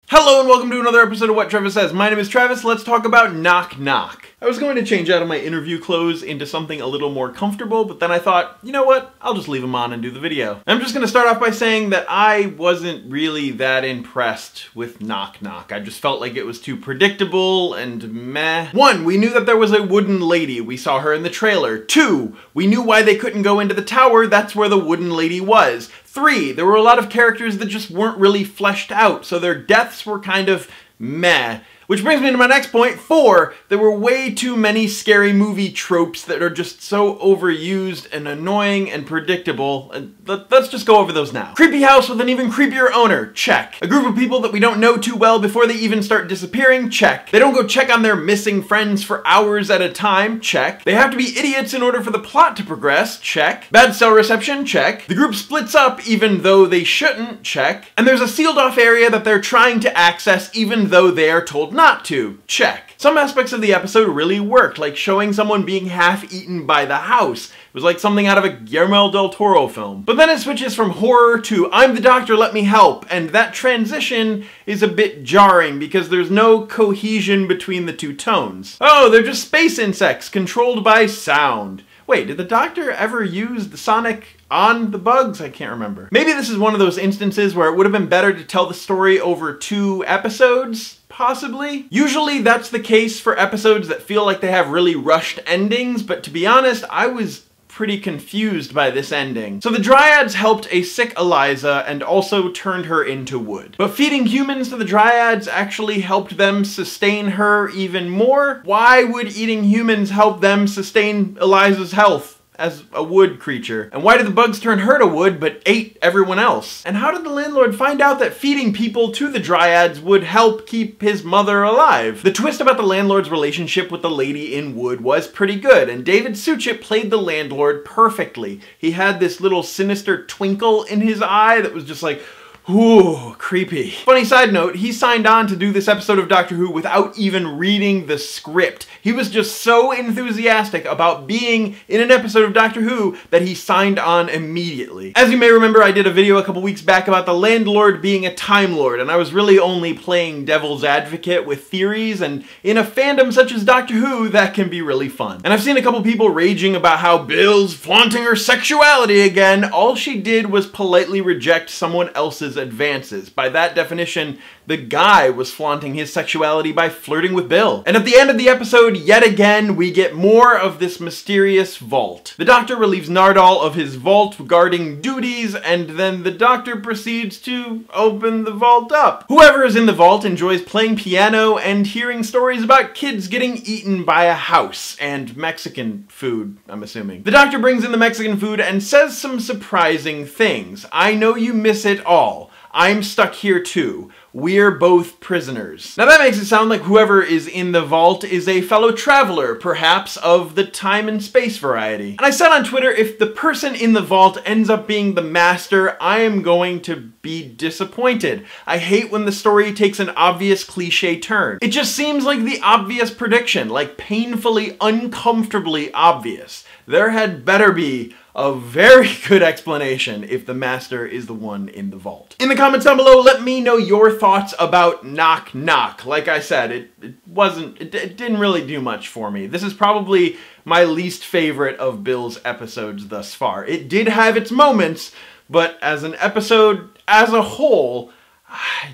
Hello and welcome to another episode of What Travis Says. My name is Travis. Let's talk about Knock Knock. I was going to change out of my interview clothes into something a little more comfortable, but then I thought, you know what? I'll just leave them on and do the video. I'm just going to start off by saying that I wasn't really that impressed with Knock Knock. I just felt like it was too predictable and meh. 1, we knew that there was a wooden lady. We saw her in the trailer. 2, we knew why they couldn't go into the tower. That's where the wooden lady was. 3, there were a lot of characters that just weren't really fleshed out, so their deaths were kind of meh. Which brings me to my next point. 4, there were way too many scary movie tropes that are just so overused and annoying and predictable. Let's just go over those now. Creepy house with an even creepier owner, check. A group of people that we don't know too well before they even start disappearing, check. They don't go check on their missing friends for hours at a time, check. They have to be idiots in order for the plot to progress, check. Bad cell reception, check. The group splits up even though they shouldn't, check. And there's a sealed off area that they're trying to access even though they are told not to, check. Some aspects of the episode really worked, like showing someone being half-eaten by the house. It was like something out of a Guillermo del Toro film. But then it switches from horror to I'm the doctor, let me help, and that transition is a bit jarring because there's no cohesion between the two tones. Oh, they're just space insects controlled by sound. Wait, did the doctor ever use the sonic on the bugs? I can't remember. Maybe this is one of those instances where it would have been better to tell the story over 2 episodes? Possibly. Usually that's the case for episodes that feel like they have really rushed endings, but to be honest, I was pretty confused by this ending. So the Dryads helped a sick Eliza and also turned her into wood. But feeding humans to the Dryads actually helped them sustain her even more? Why would eating humans help them sustain Eliza's health as a wood creature? And why did the bugs turn her to wood but ate everyone else? And how did the landlord find out that feeding people to the Dryads would help keep his mother alive? The twist about the landlord's relationship with the lady in wood was pretty good, and David Suchet played the landlord perfectly. He had this little sinister twinkle in his eye that was just like, ooh, creepy. Funny side note, he signed on to do this episode of Doctor Who without even reading the script. He was just so enthusiastic about being in an episode of Doctor Who that he signed on immediately. As you may remember, I did a video a couple weeks back about the landlord being a Time Lord, and I was really only playing devil's advocate with theories, and in a fandom such as Doctor Who, that can be really fun. And I've seen a couple people raging about how Bill's flaunting her sexuality again. All she did was politely reject someone else's advances. By that definition, the guy was flaunting his sexuality by flirting with Bill. And at the end of the episode, yet again, we get more of this mysterious vault. The Doctor relieves Nardole of his vault guarding duties, and then the Doctor proceeds to open the vault up. Whoever is in the vault enjoys playing piano and hearing stories about kids getting eaten by a house, and Mexican food, I'm assuming. The Doctor brings in the Mexican food and says some surprising things. I know you miss it all. I'm stuck here too. We're both prisoners. Now that makes it sound like whoever is in the vault is a fellow traveler, perhaps of the time and space variety. And I said on Twitter, if the person in the vault ends up being the master, I am going to be disappointed. I hate when the story takes an obvious cliche turn. It just seems like the obvious prediction, like painfully, uncomfortably obvious. There had better be a very good explanation if the master is the one in the vault. In the comments down below, let me know your thoughts about Knock Knock. Like I said, it didn't really do much for me. This is probably my least favorite of Bill's episodes thus far. It did have its moments, but as an episode as a whole, I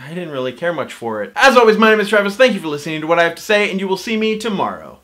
didn't really care much for it. As always, my name is Travis. Thank you for listening to what I have to say, and you will see me tomorrow.